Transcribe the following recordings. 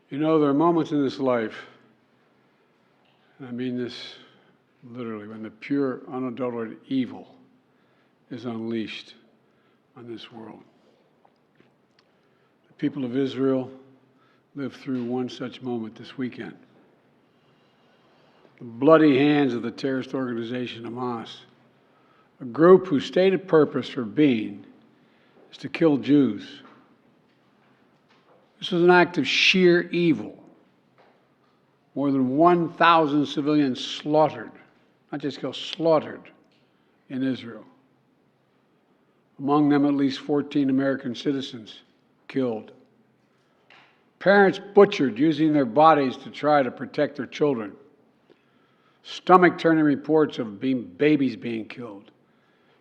You know, there are moments in this life, and I mean this literally, when the pure, unadulterated evil is unleashed on this world. The people of Israel lived through one such moment this weekend. The bloody hands of the terrorist organization Hamas, a group whose stated purpose for being is to kill Jews. This was an act of sheer evil. More than 1,000 civilians slaughtered, not just killed, slaughtered in Israel. Among them, at least 14 American citizens killed. Parents butchered, using their bodies to try to protect their children. Stomach-turning reports of babies being killed.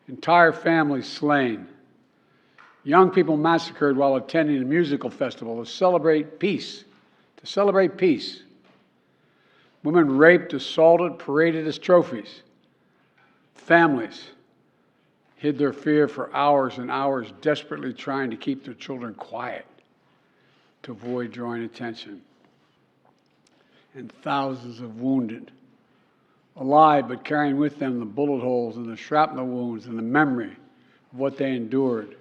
Entire families slain. Young people massacred while attending a musical festival to celebrate peace. To celebrate peace. Women raped, assaulted, paraded as trophies. Families hid their fear for hours and hours, desperately trying to keep their children quiet to avoid drawing attention. And thousands of wounded, alive but carrying with them the bullet holes and the shrapnel wounds and the memory of what they endured.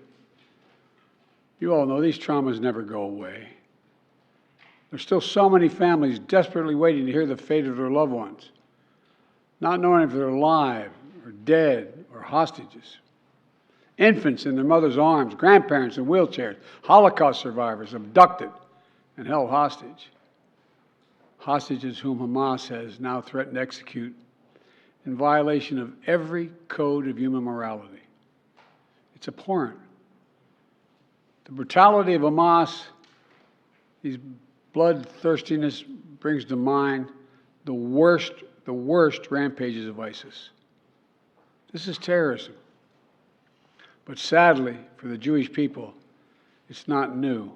You all know these traumas never go away. There's still so many families desperately waiting to hear the fate of their loved ones, not knowing if they're alive or dead or hostages. Infants in their mother's arms, grandparents in wheelchairs, Holocaust survivors abducted and held hostage. Hostages whom Hamas has now threatened to execute in violation of every code of human morality. It's abhorrent. The brutality of Hamas, these bloodthirstiness brings to mind the worst rampages of ISIS. This is terrorism. But sadly, for the Jewish people, it's not new.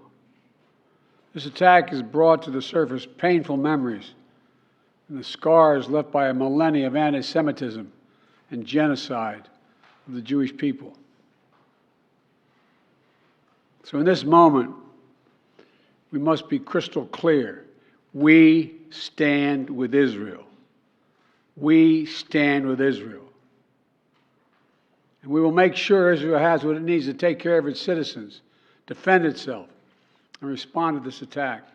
This attack has brought to the surface painful memories and the scars left by a millennia of anti-Semitism and genocide of the Jewish people. So in this moment, we must be crystal clear. We stand with Israel. We stand with Israel. And we will make sure Israel has what it needs to take care of its citizens, defend itself, and respond to this attack.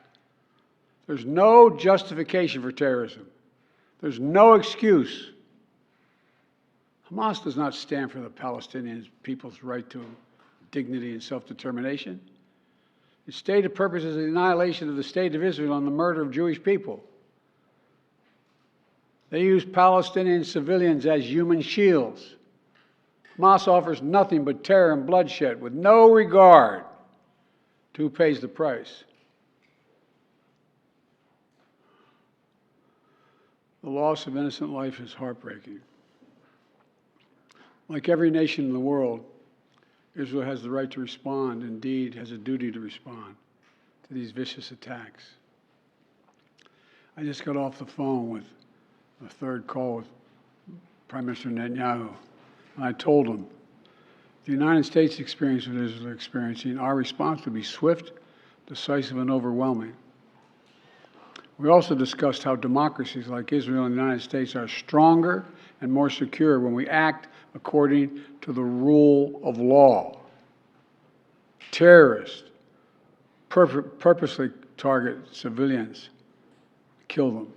There's no justification for terrorism. There's no excuse. Hamas does not stand for the Palestinian people's right to dignity and self-determination. Its stated purpose is the annihilation of the state of Israel and the murder of Jewish people. They use Palestinian civilians as human shields. Hamas offers nothing but terror and bloodshed with no regard to who pays the price. The loss of innocent life is heartbreaking. Like every nation in the world, Israel has the right to respond, indeed has a duty to respond to these vicious attacks. I just got off the phone with a third call with Prime Minister Netanyahu, and I told him, the United States experience what Israel is experiencing, our response would be swift, decisive, and overwhelming. We also discussed how democracies like Israel and the United States are stronger and more secure when we act according to the rule of law. Terrorists purposely target civilians, kill them.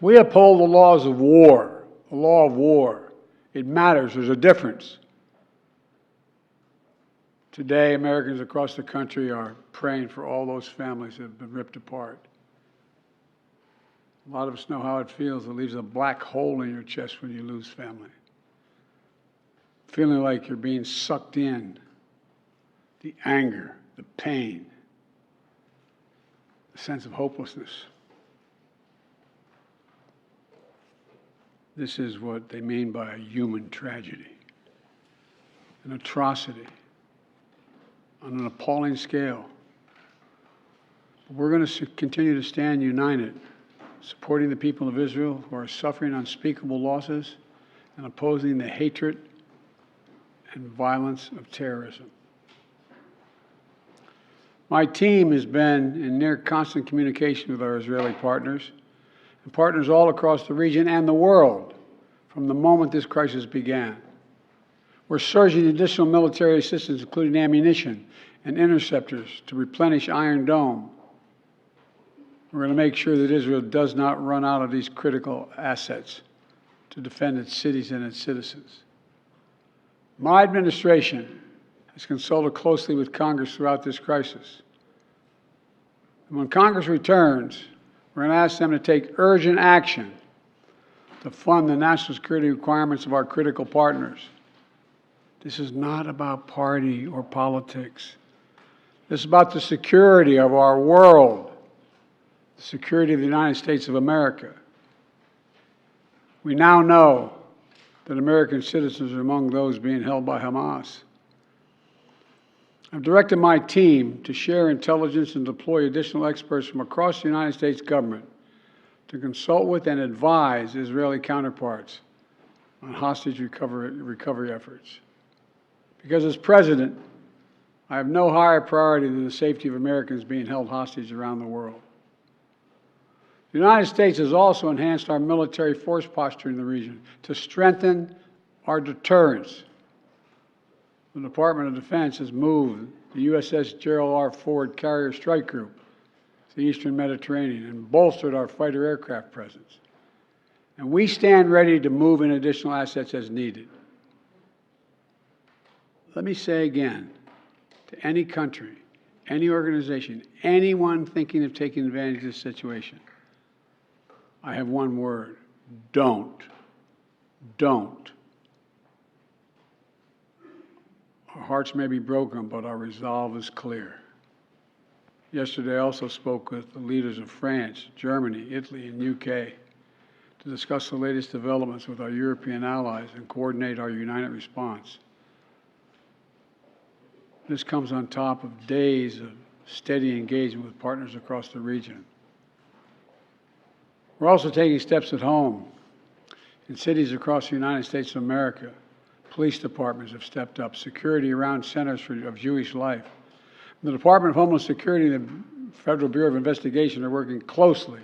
We uphold the laws of war, the law of war. It matters. There's a difference. Today, Americans across the country are praying for all those families that have been ripped apart. A lot of us know how it feels. It leaves a black hole in your chest when you lose family. Feeling like you're being sucked in. The anger, the pain, the sense of hopelessness. This is what they mean by a human tragedy, an atrocity on an appalling scale. But we're going to continue to stand united, supporting the people of Israel who are suffering unspeakable losses and opposing the hatred and violence of terrorism. My team has been in near constant communication with our Israeli partners and partners all across the region and the world from the moment this crisis began. We're surging additional military assistance, including ammunition and interceptors, to replenish Iron Dome. We're going to make sure that Israel does not run out of these critical assets to defend its cities and its citizens. My administration has consulted closely with Congress throughout this crisis. And when Congress returns, we're going to ask them to take urgent action to fund the national security requirements of our critical partners. This is not about party or politics. This is about the security of our world, the security of the United States of America. We now know that American citizens are among those being held by Hamas. I've directed my team to share intelligence and deploy additional experts from across the United States government to consult with and advise Israeli counterparts on hostage recovery efforts. Because as president, I have no higher priority than the safety of Americans being held hostage around the world. The United States has also enhanced our military force posture in the region to strengthen our deterrence. The Department of Defense has moved the USS Gerald R. Ford Carrier Strike Group to the Eastern Mediterranean and bolstered our fighter aircraft presence. And we stand ready to move in additional assets as needed. Let me say again, to any country, any organization, anyone thinking of taking advantage of this situation, I have one word: don't. Don't. Our hearts may be broken, but our resolve is clear. Yesterday, I also spoke with the leaders of France, Germany, Italy, and UK to discuss the latest developments with our European allies and coordinate our united response. This comes on top of days of steady engagement with partners across the region. We're also taking steps at home. In cities across the United States of America, police departments have stepped up, security around centers of Jewish life. The Department of Homeland Security and the Federal Bureau of Investigation are working closely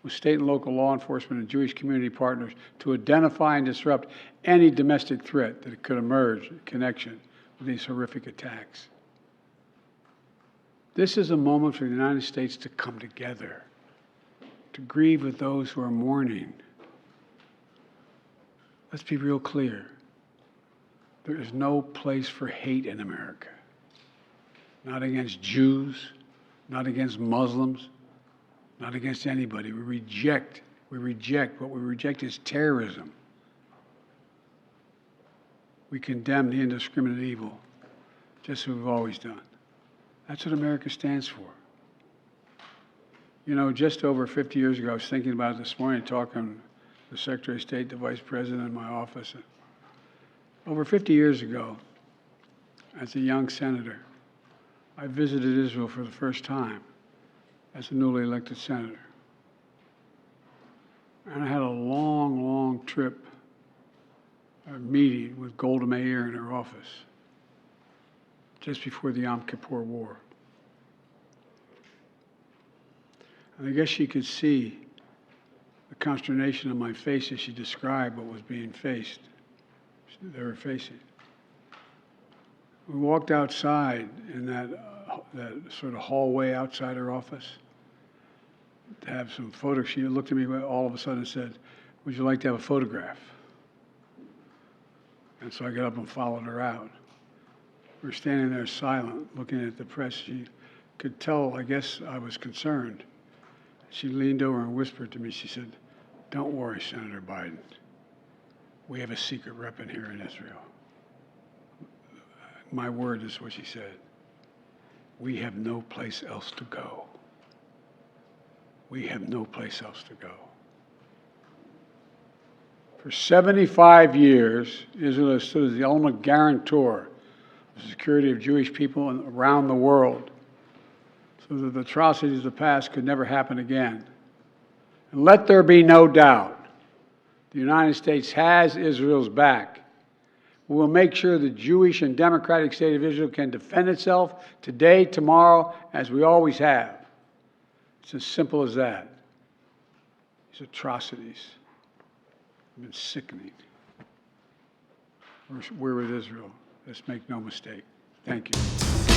with state and local law enforcement and Jewish community partners to identify and disrupt any domestic threat that could emerge in connection with these horrific attacks. This is a moment for the United States to come together, to grieve with those who are mourning. Let's be real clear. There is no place for hate in America. Not against Jews, not against Muslims, not against anybody. We reject. What we reject is terrorism. We condemn the indiscriminate evil, just as we've always done. That's what America stands for. You know, just over 50 years ago, I was thinking about it this morning, talking to the Secretary of State, the Vice President in my office. Over 50 years ago, as a young senator, I visited Israel for the first time as a newly elected senator. And I had a long, long trip, a meeting with Golda Meir in her office just before the Yom Kippur War. And I guess she could see the consternation on my face as she described what was being faced. They were facing. We walked outside in that sort of hallway outside her office to have some photos. She looked at me all of a sudden and said, "Would you like to have a photograph?" And so I got up and followed her out. We were standing there silent, looking at the press. She could tell, I guess, I was concerned. She leaned over and whispered to me, she said, "Don't worry, Senator Biden. We have a secret rep in here in Israel." My word is what she said. We have no place else to go. We have no place else to go. For 75 years, Israel has stood as the ultimate guarantor of the security of Jewish people around the world, so that the atrocities of the past could never happen again. And let there be no doubt, the United States has Israel's back. We will make sure the Jewish and democratic state of Israel can defend itself today, tomorrow, as we always have. It's as simple as that. These atrocities have been sickening. We're with Israel. Let's make no mistake. Thank you.